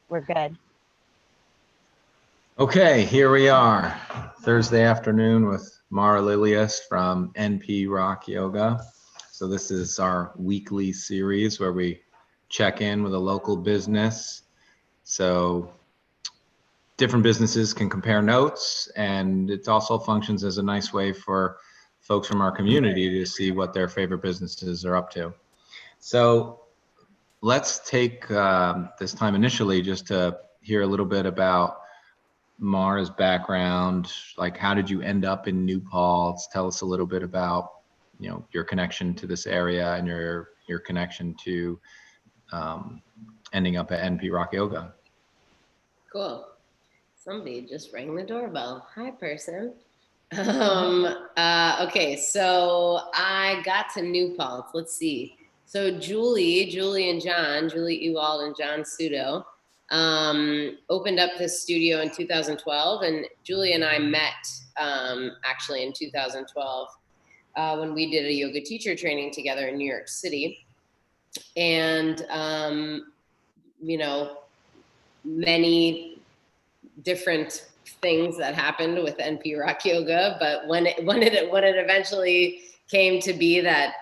We're good. Okay, here we are, Thursday afternoon with Mara Lilius from NP Rock Yoga. So this is our weekly series where we check in with a local business. So different businesses can compare notes, and it also functions as a nice way for folks from our community to see what their favorite businesses are up to. So let's take this time initially just to hear a little bit about Mara's background. Like, how did you end up in New Paltz? Tell us a little bit about, your connection to this area and your connection to ending up at NP Rock Yoga. Cool. Somebody just rang the doorbell. Hi, person. Okay, so I got to New Paltz. Let's see. So Julie Ewald and John Sudo opened up this studio in 2012, and Julie and I met actually in 2012 when we did a yoga teacher training together in New York City. And many different things that happened with NP Rock Yoga, but when it eventually came to be that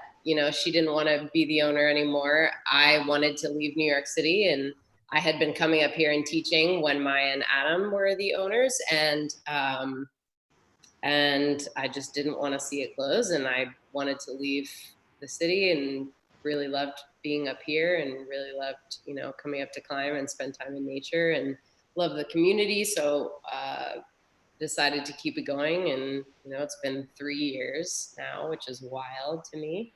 she didn't want to be the owner anymore, I wanted to leave New York City, and I had been coming up here and teaching when Maya and Adam were the owners, and I just didn't want to see it close, and I wanted to leave the city, and really loved being up here, and really loved coming up to climb and spend time in nature, and love the community. So decided to keep it going, and it's been 3 years now, which is wild to me.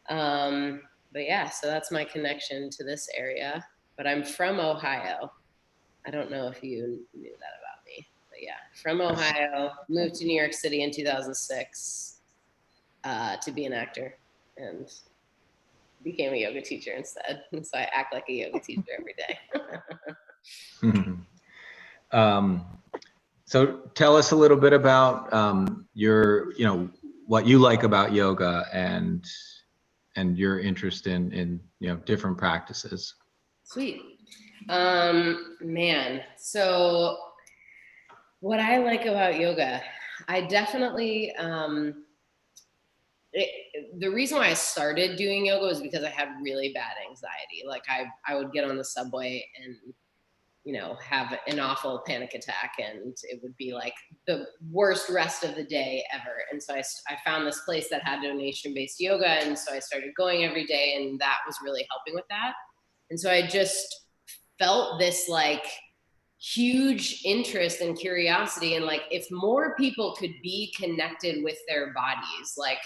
But yeah, so that's my connection to this area. But I'm from Ohio. I don't know if you knew that about me, but yeah, from Ohio, moved to New York City in 2006 to be an actor, and became a yoga teacher instead. And so I act like a yoga teacher every day. So tell us a little bit about your, what you like about yoga and your interest in different practices. Sweet. Man. So what I like about yoga, I definitely, the reason why I started doing yoga was because I had really bad anxiety. Like I would get on the subway and have an awful panic attack, and it would be like the worst rest of the day ever. And so I found this place that had donation-based yoga, and so I started going every day, and that was really helping with that. And so I just felt this like huge interest and curiosity, and like if more people could be connected with their bodies, like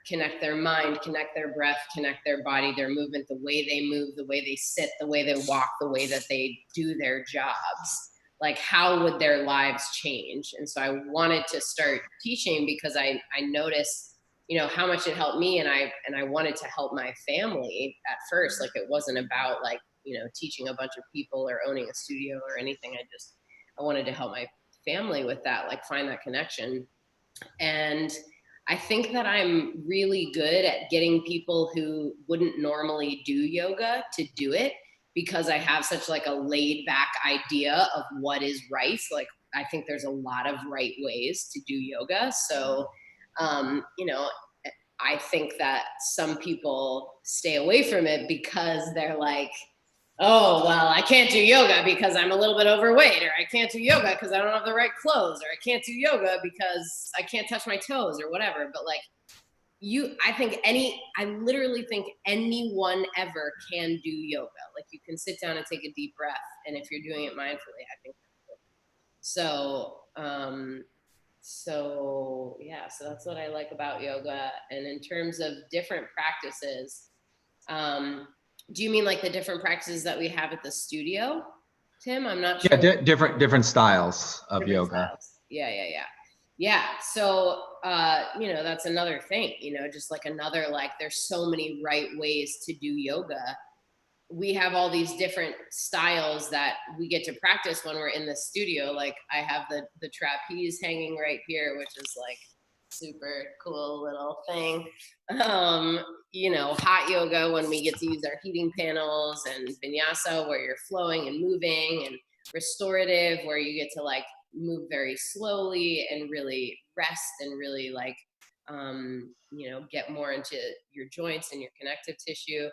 connect their mind, connect their breath, connect their body, their movement, the way they move, the way they sit, the way they walk, the way that they do their jobs, like how would their lives change? And so I wanted to start teaching because I noticed, how much it helped me, and I wanted to help my family at first. Like it wasn't about like, teaching a bunch of people or owning a studio or anything. I wanted to help my family with that, like find that connection. And I think that I'm really good at getting people who wouldn't normally do yoga to do it, because I have such like a laid back idea of what is right. Like I think there's a lot of right ways to do yoga. So, I think that some people stay away from it because they're like, oh, well, I can't do yoga because I'm a little bit overweight, or I can't do yoga because I don't have the right clothes, or I can't do yoga because I can't touch my toes or whatever. But like I literally think anyone ever can do yoga. Like you can sit down and take a deep breath. And if you're doing it mindfully, I think that's cool. So that's what I like about yoga. And in terms of different practices, do you mean like the different practices that we have at the studio, Tim? I'm not sure. Yeah, different styles of yoga. Styles. Yeah. So, that's another thing, just like another, like there's so many right ways to do yoga. We have all these different styles that we get to practice when we're in the studio. Like I have the trapeze hanging right here, which is like super cool little thing. Hot yoga when we get to use our heating panels, and vinyasa where you're flowing and moving, and restorative where you get to like move very slowly and really rest and really like get more into your joints and your connective tissue.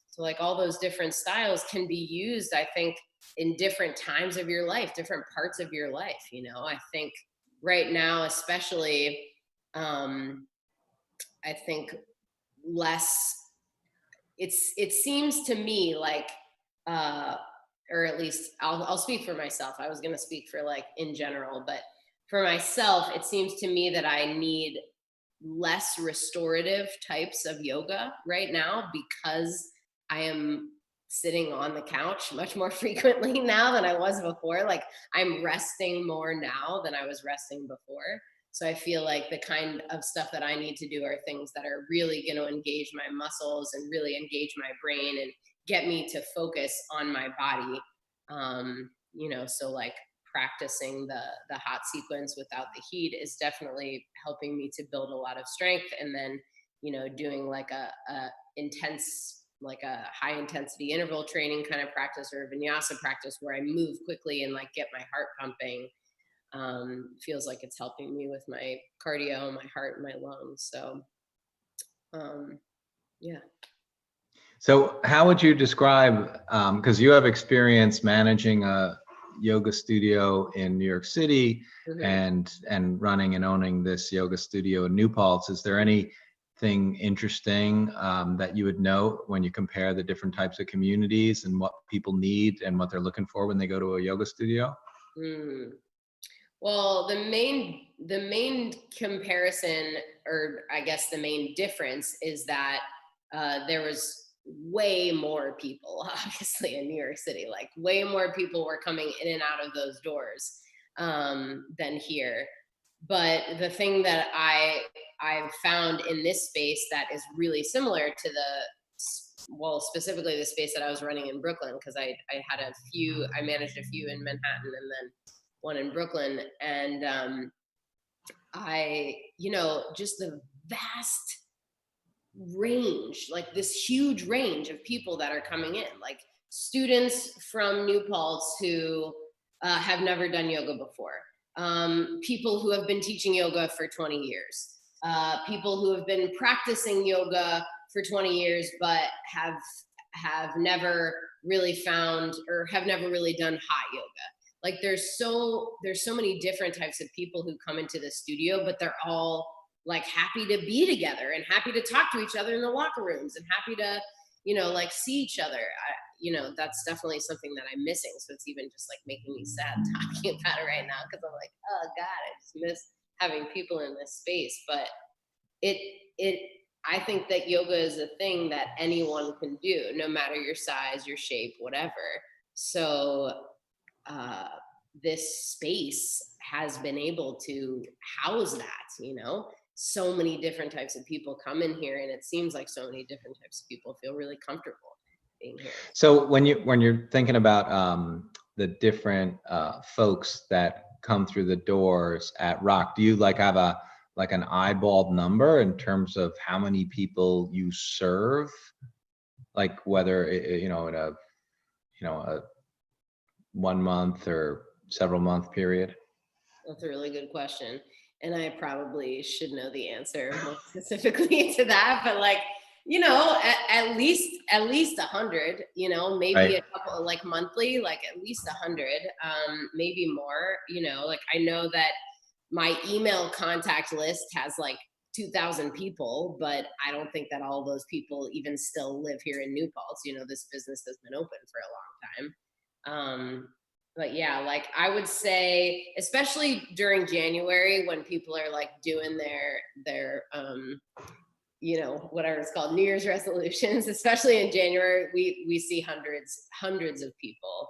So like all those different styles can be used, I think, in different times of your life, different parts of your life. I think right now, especially, I think less, it seems to me like, uh, or at least I'll speak for myself. I was going to speak for like in general, but for myself, it seems to me that I need less restorative types of yoga right now because I am sitting on the couch much more frequently now than I was before. Like I'm resting more now than I was resting before. So I feel like the kind of stuff that I need to do are things that are really going to engage my muscles and really engage my brain and get me to focus on my body. So like practicing the hot sequence without the heat is definitely helping me to build a lot of strength. And then, doing like a intense, like a high intensity interval training kind of practice or a vinyasa practice where I move quickly and like get my heart pumping, feels like it's helping me with my cardio, my heart, and my lungs. So, yeah. So how would you describe, because you have experience managing a yoga studio in New York City Mhm. and running and owning this yoga studio in New Paltz, is there anything interesting that you would note when you compare the different types of communities and what people need and what they're looking for when they go to a yoga studio? Mm. Well, the main comparison, or I guess the main difference, is that there was way more people, obviously, in New York City. Like way more people were coming in and out of those doors than here. But the thing that I've found in this space that is really similar to specifically the space that I was running in Brooklyn, because I managed a few in Manhattan and then one in Brooklyn. And just the vast range, like this huge range of people that are coming in, like students from New Paltz who have never done yoga before, people who have been teaching yoga for 20 years, people who have been practicing yoga for 20 years but have never really found or have never really done hot yoga. Like there's so many different types of people who come into the studio, but they're all like happy to be together and happy to talk to each other in the locker rooms and happy to like see each other. That's definitely something that I'm missing, so it's even just like making me sad talking about it right now, because I'm like, oh god, I just miss having people in this space. But it I think that yoga is a thing that anyone can do, no matter your size, your shape, whatever. So uh, this space has been able to house that. So many different types of people come in here, and it seems like so many different types of people feel really comfortable being here. So when you're thinking about the different folks that come through the doors at Rock, do you like have an eyeballed number in terms of how many people you serve? Like whether in a 1 month or several month period? That's a really good question. And I probably should know the answer more specifically to that, but like, at least 100, maybe Right. a couple like monthly, like at least 100, maybe more, like I know that my email contact list has like 2,000 people, but I don't think that all those people even still live here in New Paltz. This business has been open for a long time. But yeah, like I would say, especially during January when people are like doing their whatever it's called, New Year's resolutions, especially in January, we see hundreds of people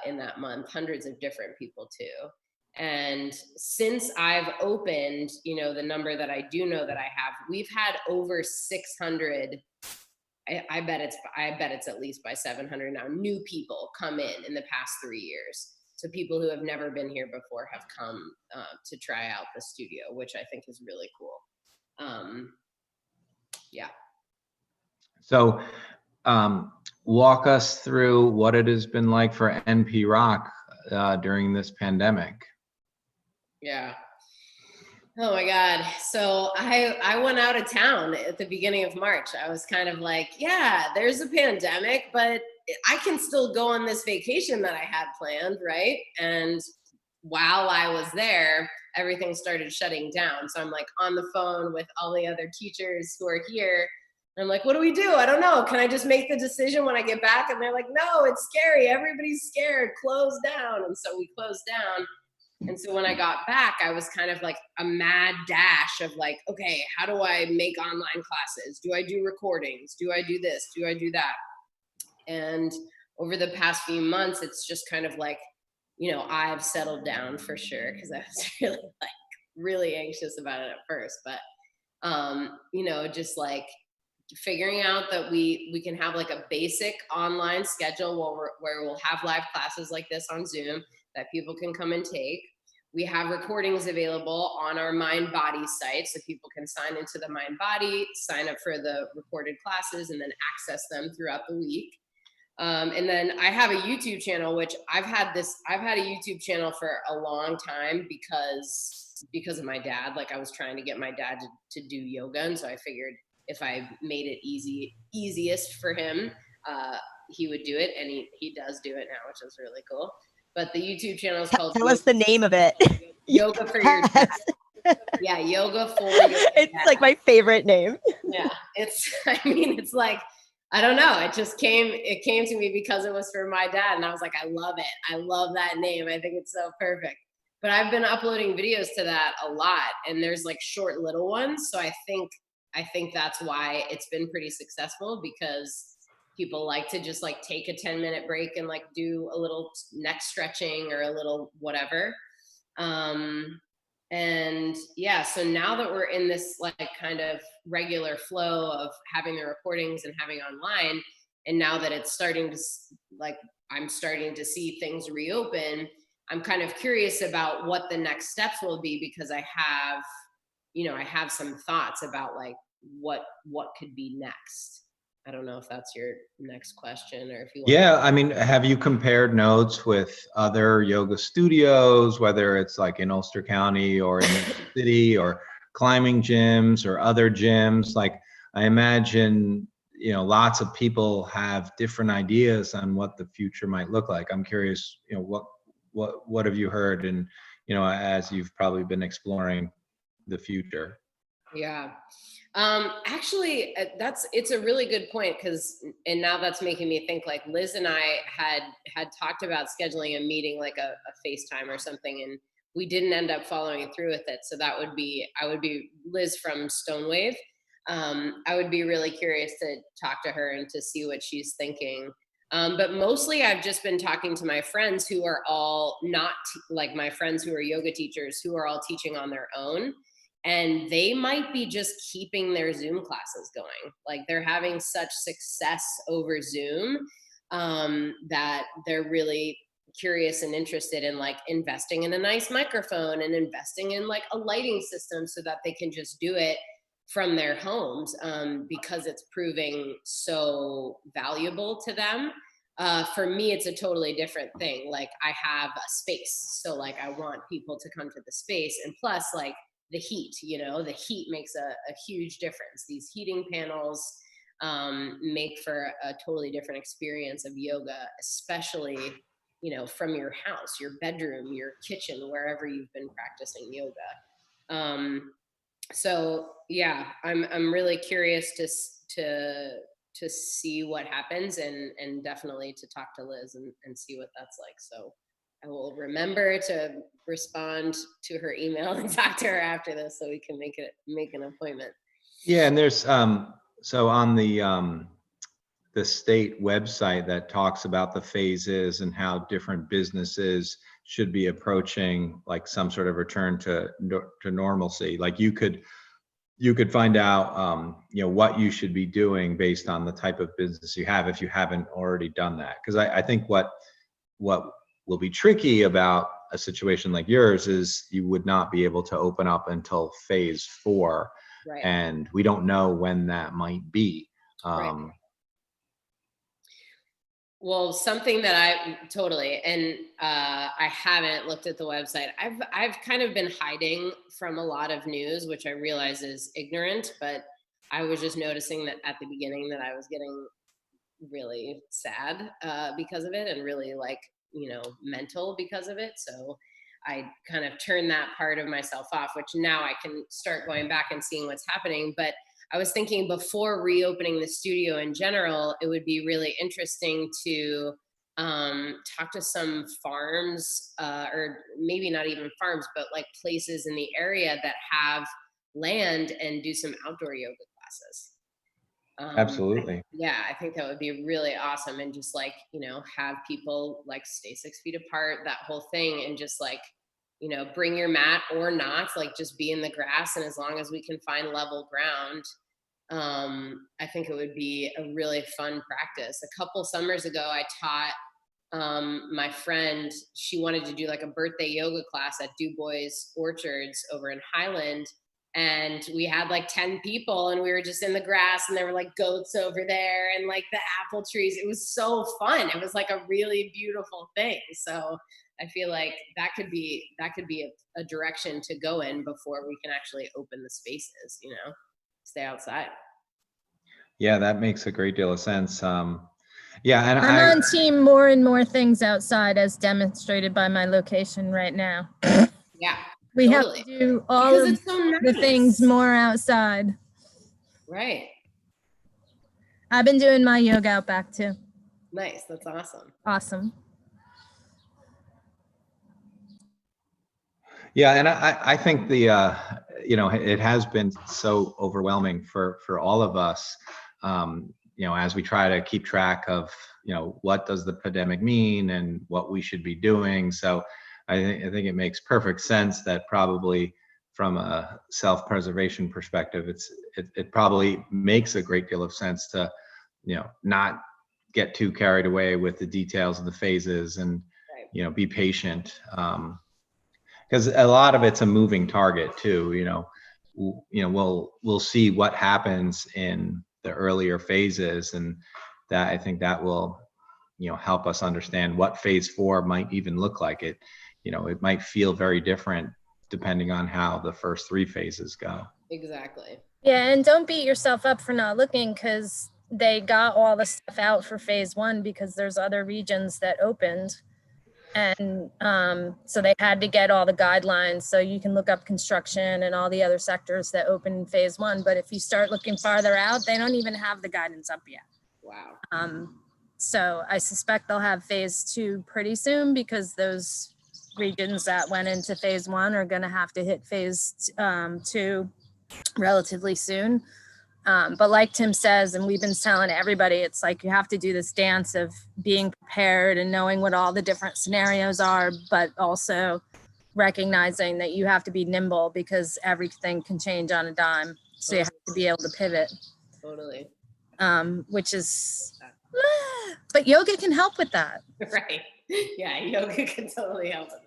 in that month, hundreds of different people too. And since I've opened, the number that I do know that I have, we've had over 600. I bet it's at least by 700 now. New people come in the past 3 years. So people who have never been here before have come to try out the studio, which I think is really cool. Yeah. So walk us through what it has been like for NP Rock during this pandemic. Yeah. Oh my God. So I went out of town at the beginning of March. I was kind of like, yeah, there's a pandemic, but I can still go on this vacation that I had planned, right? And while I was there, everything started shutting down. So I'm like on the phone with all the other teachers who are here. And I'm like, what do we do? I don't know. Can I just make the decision when I get back? And they're like, no, it's scary. Everybody's scared. Close down. And so we closed down. And so when I got back, I was kind of like a mad dash of like, okay, how do I make online classes? Do I do recordings? Do I do this? Do I do that? And over the past few months, it's just kind of like, you know, I've settled down for sure, because I was really anxious about it at first. But you know, just like figuring out that we can have like a basic online schedule where we'll have live classes like this on Zoom that people can come and take. We have recordings available on our Mind Body site, so people can sign into the Mind Body, sign up for the recorded classes, and then access them throughout the week. And then I have a YouTube channel, which I've had a YouTube channel for a long time because of my dad. Like I was trying to get my dad to do yoga, and so I figured if I made it easiest for him, he would do it, and he does do it now, which is really cool. But the YouTube channel is called Tell us the name of it. Yoga for Your Dad. Yeah, Yoga for Your Dad. It's like my favorite name. Yeah, it's like, I don't know. It came to me because it was for my dad. And I was like, I love it. I love that name. I think it's so perfect. But I've been uploading videos to that a lot. And there's like short little ones. So I think that's why it's been pretty successful, because people like to just like take a 10-minute break and like do a little neck stretching or a little whatever. And yeah, so now that we're in this like kind of regular flow of having the recordings and having online, and now that it's starting to like, I'm starting to see things reopen, I'm kind of curious about what the next steps will be, because I have some thoughts about like what could be next. I don't know if that's your next question, or if you want. Yeah, I mean, have you compared notes with other yoga studios, whether it's like in Ulster County or in the city, or climbing gyms or other gyms? Like, I imagine, you know, lots of people have different ideas on what the future might look like. I'm curious, you know, what have you heard, and, you know, as you've probably been exploring the future? Yeah. Actually, it's a really good point, and now that's making me think, like Liz and I had talked about scheduling a meeting, like a FaceTime or something, and we didn't end up following through with it. So I would be Liz from Stonewave. I would be really curious to talk to her and to see what she's thinking. But mostly I've just been talking to my friends who are all not like my friends who are yoga teachers, who are all teaching on their own. And they might be just keeping their Zoom classes going. Like they're having such success over Zoom that they're really curious and interested in like investing in a nice microphone and investing in like a lighting system so that they can just do it from their homes, because it's proving so valuable to them. For me, it's a totally different thing. Like I have a space, so like I want people to come to the space, and plus like the heat, you know, the heat makes a huge difference. These heating panels make for a totally different experience of yoga, especially, you know, from your house, your bedroom, your kitchen, wherever you've been practicing yoga. So yeah, I'm really curious to see what happens, and definitely to talk to Liz and see what that's like. So I will remember to respond to her email and talk to her after this, so we can make an appointment. Yeah, and there's so on the state website that talks about the phases and how different businesses should be approaching like some sort of return to normalcy. Like you could find out you know, what you should be doing based on the type of business you have, if you haven't already done that. Because I think what will be tricky about a situation like yours is you would not be able to open up until phase 4. Right. And we don't know when that might be. Right. Well, something that I totally, and I haven't looked at the website. I've kind of been hiding from a lot of news, which I realize is ignorant, but I was just noticing that at the beginning that I was getting really sad because of it, and really like, mental because of it. So I kind of turned that part of myself off, which now I can start going back and seeing what's happening. But I was thinking before reopening the studio in general, it would be really interesting to talk to some farms, or maybe not even farms, but like places in the area that have land and do some outdoor yoga classes. Absolutely. Yeah, I think that would be really awesome. And just like, have people like stay 6 feet apart, that whole thing, and just like, bring your mat or not, like just be in the grass. And as long as we can find level ground, I think it would be a really fun practice. A couple summers ago, I taught my friend, she wanted to do like a birthday yoga class at Du Bois Orchards over in Highland. And we had like 10 people, and we were just in the grass, and there were like goats over there and like the apple trees. It was so fun. It was like a really beautiful thing. So I feel like that could be a direction to go in before we can actually open the spaces, stay outside. Yeah, that makes a great deal of sense. Yeah, and I'm on team more and more things outside, as demonstrated by my location right now. Yeah. We totally. have to do all of the things more outside. Right. I've been doing my yoga out back too. Nice. That's awesome. Awesome. Yeah, and I think it has been so overwhelming for all of us, as we try to keep track of, what does the pandemic mean and what we should be doing. So I think it makes perfect sense that probably from a self-preservation perspective, it probably makes a great deal of sense to, not get too carried away with the details of the phases, and, be patient. Because a lot of it's a moving target too. We'll see what happens in the earlier phases, and that I think that will, help us understand what phase 4 might even look like. It might feel very different depending on how the first 3 phases go. Exactly. Yeah, and don't beat yourself up for not looking, because they got all the stuff out for phase 1 because there's other regions that opened. And so they had to get all the guidelines. So you can look up construction and all the other sectors that open in phase 1. But if you start looking farther out, they don't even have the guidance up yet. Wow. So I suspect they'll have phase 2 pretty soon, because those regions that went into phase 1 are going to have to hit phase 2 relatively soon. But like Tim says, and we've been telling everybody, it's like you have to do this dance of being prepared and knowing what all the different scenarios are, but also recognizing that you have to be nimble, because everything can change on a dime. So you have to be able to pivot. Totally. Which is, but yoga can help with that. Right. Yeah, yoga can totally help with that.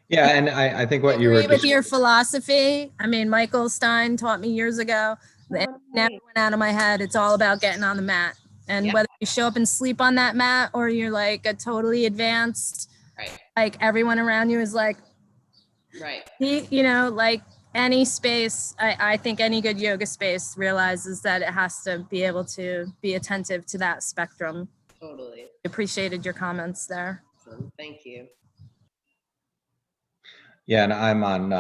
Yeah, and I think what I you were agree with your philosophy. I mean, Michael Stein taught me years ago. It never went out of my head. It's all about getting on the mat. And whether you show up and sleep on that mat, or you're like a totally advanced, right, like everyone around you is like, right, like any space, I think any good yoga space realizes that it has to be able to be attentive to that spectrum. Totally. Appreciated your comments there. Awesome. Thank you. Yeah, and I'm on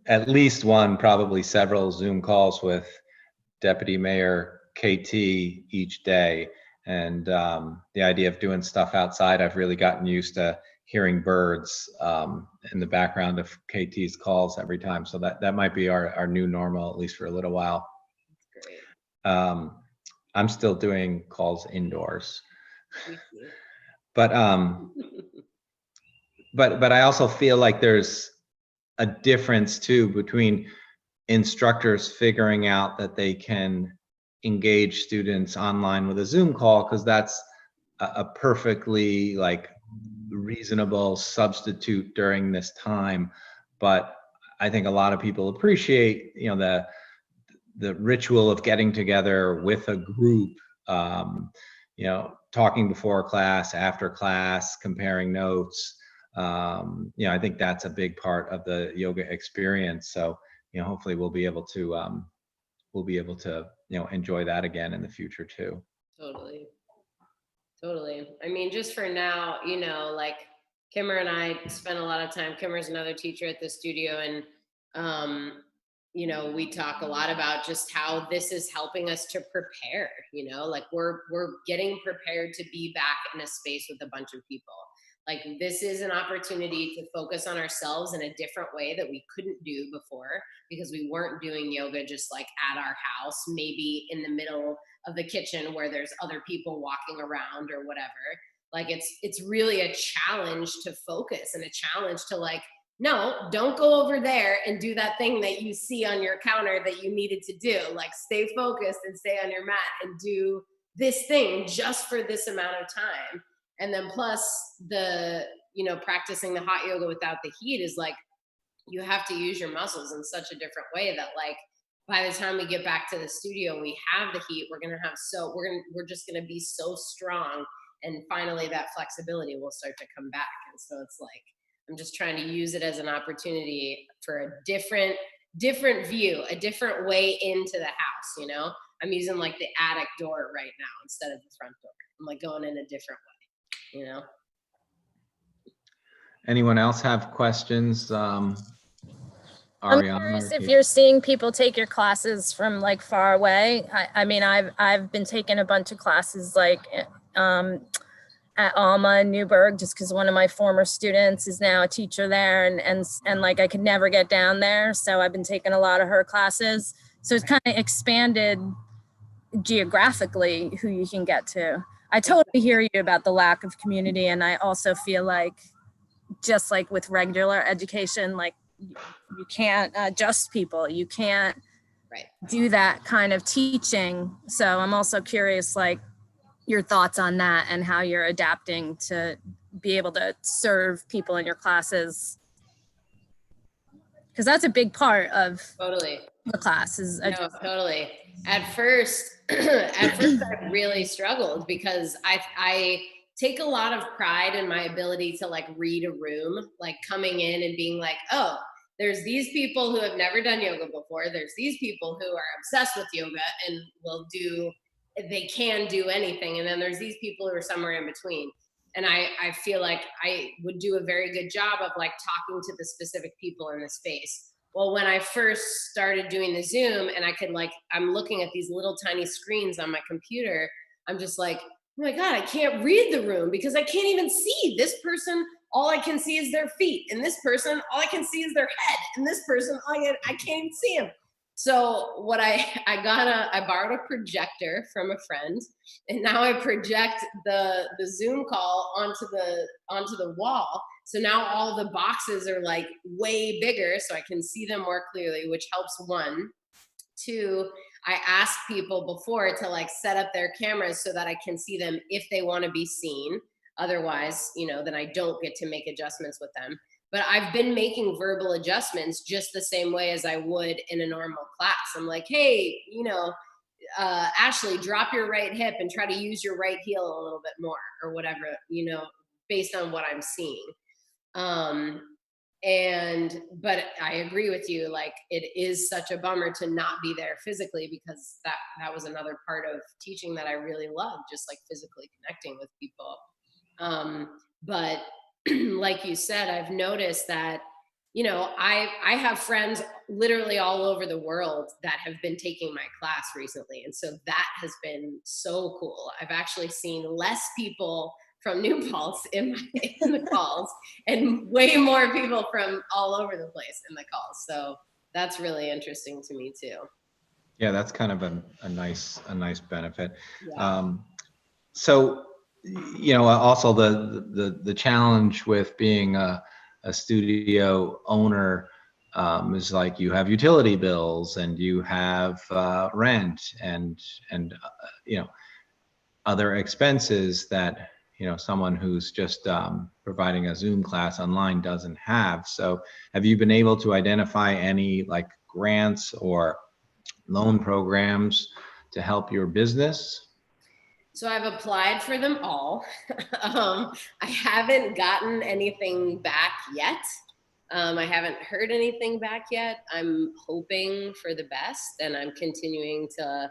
at least one, probably several Zoom calls with Deputy Mayor KT each day. And the idea of doing stuff outside, I've really gotten used to hearing birds in the background of KT's calls every time. So that might be our new normal, at least for a little while. That's great. I'm still doing calls indoors. But I also feel like there's a difference too between instructors figuring out that they can engage students online with a Zoom call, because that's a perfectly like reasonable substitute during this time, but I think a lot of people appreciate, you know, the ritual of getting together with a group, you know, talking before class, after class, comparing notes. You know, I think that's a big part of the yoga experience. So, you know, hopefully we'll be able to, you know, enjoy that again in the future too. Totally. Totally. I mean, just for now, you know, like Kimmer and I spend a lot of time. Kimmer's another teacher at the studio, and you know, we talk a lot about just how this is helping us to prepare. You know, like we're getting prepared to be back in a space with a bunch of people. Like this is an opportunity to focus on ourselves in a different way that we couldn't do before because we weren't doing yoga just like at our house, maybe in the middle of the kitchen where there's other people walking around or whatever. Like it's really a challenge to focus and a challenge to like, no, don't go over there and do that thing that you see on your counter that you needed to do. Like stay focused and stay on your mat and do this thing just for this amount of time. And then plus the, you know, practicing the hot yoga without the heat is like, you have to use your muscles in such a different way that like, by the time we get back to the studio and we have the heat, we're just gonna be so strong, and finally that flexibility will start to come back. And so it's like I'm just trying to use it as an opportunity for a different view, a different way into the house. You know, I'm using like the attic door right now instead of the front door. I'm like going in a different way. You know. Anyone else have questions? I'm Ariana, curious if you're seeing people take your classes from like far away. I mean, I've been taking a bunch of classes like at Alma in Newburgh, just because one of my former students is now a teacher there, and like I could never get down there, so I've been taking a lot of her classes. So it's kind of expanded geographically who you can get to. I totally hear you about the lack of community, and I also feel like just like with regular education, like you can't adjust people, you can't do that kind of teaching. So I'm also curious, like your thoughts on that and how you're adapting to be able to serve people in your classes, because that's a big part of the class is no, totally. At first I really struggled because I take a lot of pride in my ability to like read a room, like coming in and being like, oh, there's these people who have never done yoga before. There's these people who are obsessed with yoga and they can do anything. And then there's these people who are somewhere in between. And I feel like I would do a very good job of like talking to the specific people in the space. Well, when I first started doing the Zoom and I'm looking at these little tiny screens on my computer, I'm just like, oh my God, I can't read the room because I can't even see this person. All I can see is their feet. And this person, all I can see is their head. And this person, I can't even see him. So what I borrowed a projector from a friend, and now I project the Zoom call onto the wall. So now all the boxes are like way bigger, so I can see them more clearly, which helps. One, two, I ask people before to like set up their cameras so that I can see them if they want to be seen. Otherwise, you know, then I don't get to make adjustments with them. But I've been making verbal adjustments just the same way as I would in a normal class. I'm like, hey, you know, Ashley, drop your right hip and try to use your right heel a little bit more or whatever, you know, based on what I'm seeing. But I agree with you, like it is such a bummer to not be there physically, because that was another part of teaching that I really loved, just like physically connecting with people. But like you said, I've noticed that, you know, I have friends literally all over the world that have been taking my class recently. And so that has been so cool. I've actually seen less people from New Paltz in the calls and way more people from all over the place in the calls. So that's really interesting to me too. Yeah, that's kind of a nice benefit. Yeah. So, you know, also the challenge with being a studio owner is like you have utility bills and you have rent and you know, other expenses that, someone who's just providing a Zoom class online doesn't have. So have you been able to identify any like grants or loan programs to help your business? So I've applied for them all. I haven't gotten anything back yet. I haven't heard anything back yet. I'm hoping for the best, and I'm continuing to,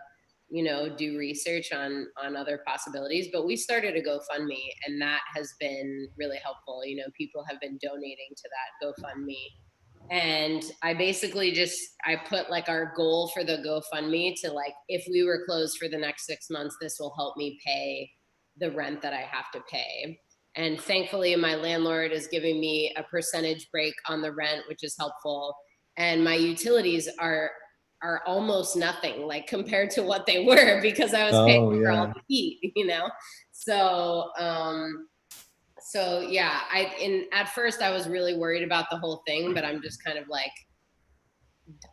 do research on other possibilities. But we started a GoFundMe, and that has been really helpful. People have been donating to that GoFundMe. And I basically I put like our goal for the GoFundMe to like, if we were closed for the next 6 months, this will help me pay the rent that I have to pay. And thankfully my landlord is giving me a percentage break on the rent, which is helpful. And my utilities are almost nothing, like compared to what they were, because I was paying for all the heat, So yeah, at first I was really worried about the whole thing, but I'm just kind of like,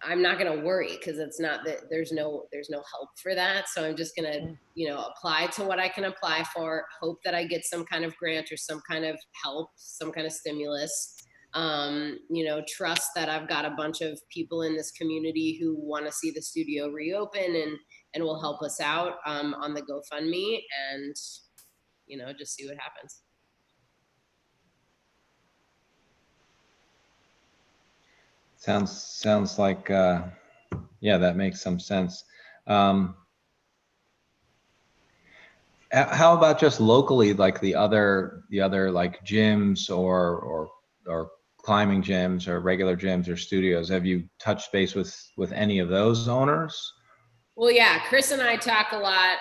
I'm not going to worry, because it's not that there's no help for that. So I'm just going to, apply to what I can apply for, hope that I get some kind of grant or some kind of help, some kind of stimulus, trust that I've got a bunch of people in this community who want to see the studio reopen and will help us out on the GoFundMe, and, just see what happens. Sounds like, yeah, that makes some sense. How about just locally, like the other like gyms or climbing gyms or regular gyms or studios? Have you touched base with any of those owners? Well, yeah, Chris and I talk a lot.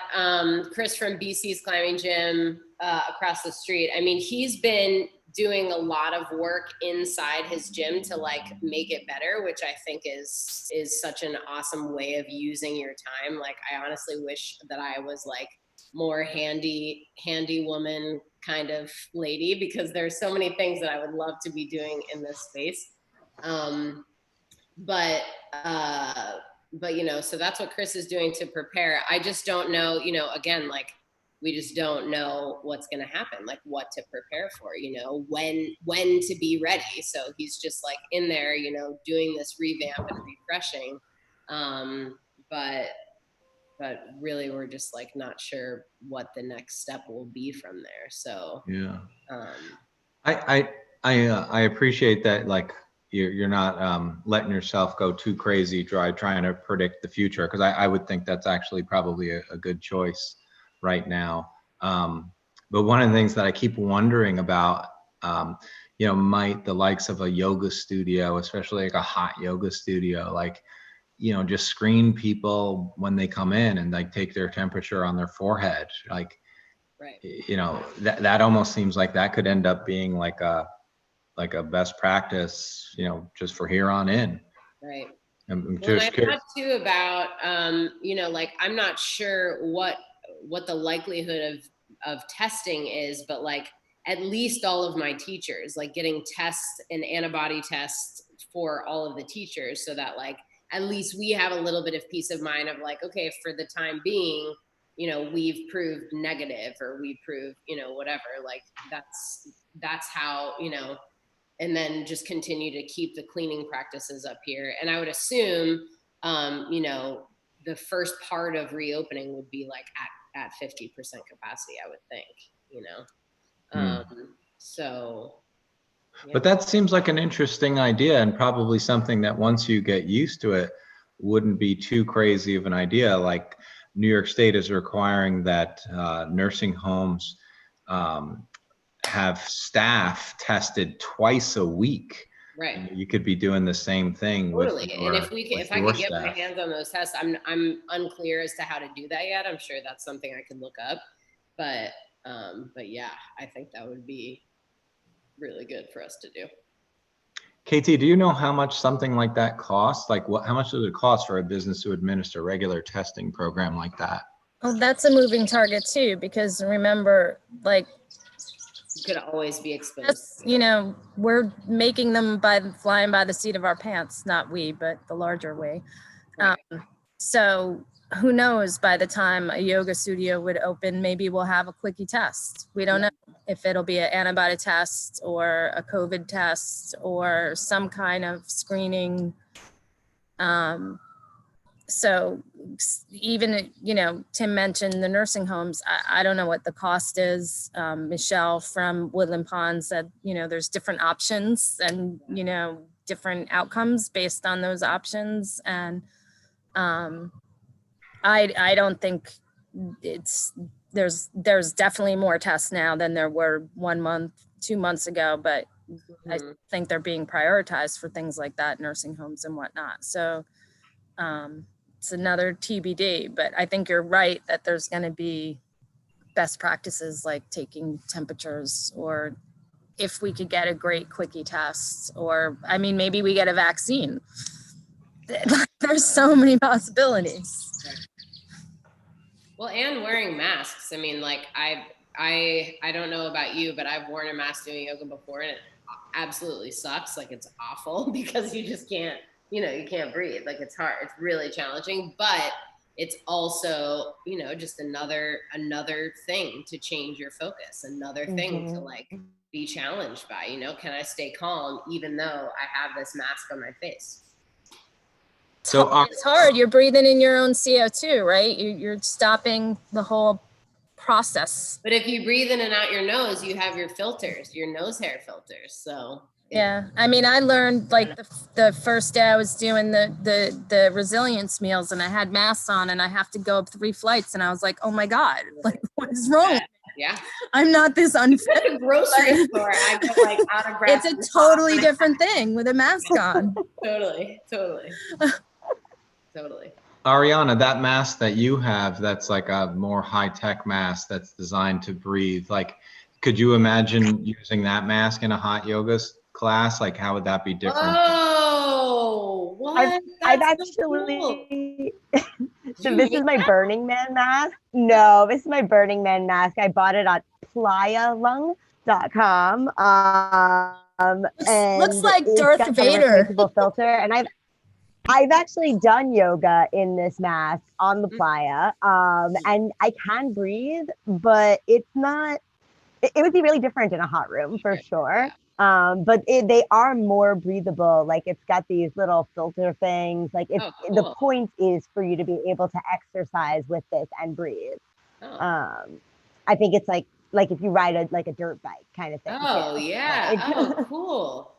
Chris from BC's Climbing Gym across the street. I mean, he's been doing a lot of work inside his gym to like make it better, which I think is such an awesome way of using your time. Like, I honestly wish that I was like more handy woman kind of lady, because there's so many things that I would love to be doing in this space. But so that's what Chris is doing to prepare. I just don't know, again, like, we just don't know what's going to happen, like what to prepare for, when to be ready. So he's just like in there, doing this revamp and refreshing. But really, we're just like not sure what the next step will be from there. So yeah, I appreciate that. Like, you're not letting yourself go too crazy trying to predict the future, because I would think that's actually probably a good choice right now. But one of the things that I keep wondering about, might the likes of a yoga studio, especially like a hot yoga studio, like, just screen people when they come in and like take their temperature on their forehead, like, right. That almost seems like that could end up being like a best practice, just for here on in. Right. I'm Well, just I thought too about, like, I'm not sure what the likelihood of testing is, but like at least all of my teachers, like getting tests and antibody tests for all of the teachers, so that like at least we have a little bit of peace of mind of like, okay, for the time being, we've proved negative, or we proved, whatever, like that's how, and then just continue to keep the cleaning practices up here. And I would assume, the first part of reopening would be like at 50% capacity, I would think, so. Yeah. But that seems like an interesting idea, and probably something that once you get used to it, wouldn't be too crazy of an idea. Like, New York State is requiring that nursing homes have staff tested twice a week. Right. You could be doing the same thing. Totally. And if I could get my staff. hands on those tests, I'm unclear as to how to do that yet. I'm sure that's something I could look up, but yeah, I think that would be really good for us to do. KT, do you know how much something like that costs? Like, how much does it cost for a business to administer a regular testing program like that? Well, that's a moving target too, because remember, like, you could always be exposed. We're making them by flying by the seat of our pants, not we, but the larger we. Right. So who knows, by the time a yoga studio would open, maybe we'll have a quickie test. We don't know if it'll be an antibody test or a COVID test or some kind of screening. So even, Tim mentioned the nursing homes. I don't know what the cost is. Michelle from Woodland Pond said, there's different options and, different outcomes based on those options. And I don't think there's definitely more tests now than there were 1 month, 2 months ago, but I think they're being prioritized for things like that, nursing homes and whatnot. So it's another TBD, but I think you're right that there's going to be best practices like taking temperatures, or if we could get a great quickie test, or maybe we get a vaccine. There's so many possibilities. Well, and wearing masks. I don't know about you, but I've worn a mask doing yoga before, and it absolutely sucks. Like, it's awful because you just can't, you can't breathe. Like, it's hard. It's really challenging, but it's also, just another thing to change your focus, another thing to be challenged by, can I stay calm even though I have this mask on my face? So it's hard. You're breathing in your own CO2, right? You're stopping the whole process. But if you breathe in and out your nose, you have your filters, your nose hair filters. So yeah, I learned like the first day I was doing the resilience meals, and I had masks on, and I have to go up 3 flights, and I was like, oh my God, like, what is wrong? Yeah, I'm not this unfit. At the grocery store, I get like out of breath. It's a totally different thing with a mask on. Totally. Ariana, that mask that you have, that's like a more high-tech mask that's designed to breathe. Like, could you imagine using that mask in a hot yoga class? Like, how would that be different? Oh, what? I've That's so actually, cool. so this is my Burning Man mask. No, this is my Burning Man mask. I bought it on plyalung.com. And looks like it's Darth got a Vader. replaceable filter, and I've actually done yoga in this mask on the playa, and I can breathe, but it's not. It would be really different in a hot room for sure. But they are more breathable. Like, it's got these little filter things. Like, Cool. The point is for you to be able to exercise with this and breathe. I think it's like if you ride a dirt bike kind of thing. Oh, too. yeah. Like, Cool.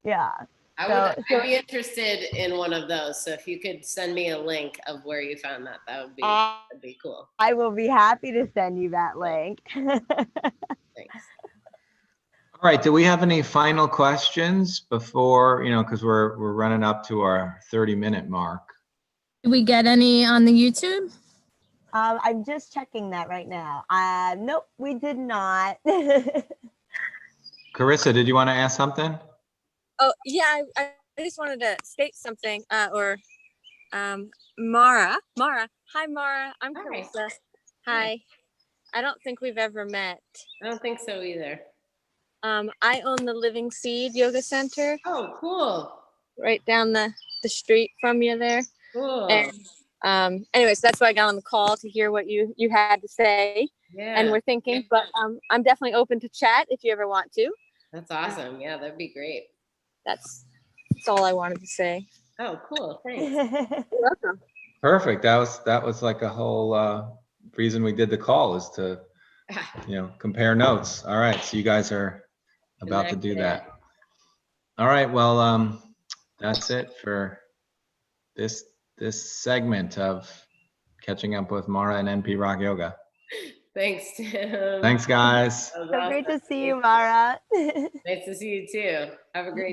Yeah. I'd be interested in one of those. So if you could send me a link of where you found that, that'd be cool. I will be happy to send you that link. Thanks. All right. Do we have any final questions before, because we're running up to our 30-minute mark? Did we get any on the YouTube? I'm just checking that right now. Nope, we did not. Carissa, did you want to ask something? Oh, yeah, I just wanted to state something, Mara. Hi, Mara. I'm Carissa. Hi. I don't think we've ever met. I don't think so either. I own the Living Seed Yoga Center. Oh, cool. Right down the street from you there. Cool. And anyways, that's why I got on the call to hear what you had to say. Yeah. And we're thinking, but I'm definitely open to chat if you ever want to. That's awesome. Yeah, that'd be great. That's all I wanted to say. Oh, cool. Thanks. You're welcome. Perfect. That was like a whole reason we did the call, is to compare notes. All right, so you guys are about to do that. All right, well, that's it for this segment of Catching Up with Mara and NP Rock Yoga. Thanks, Tim. Thanks, guys. So great to see you, Mara. Nice to see you too. Have a great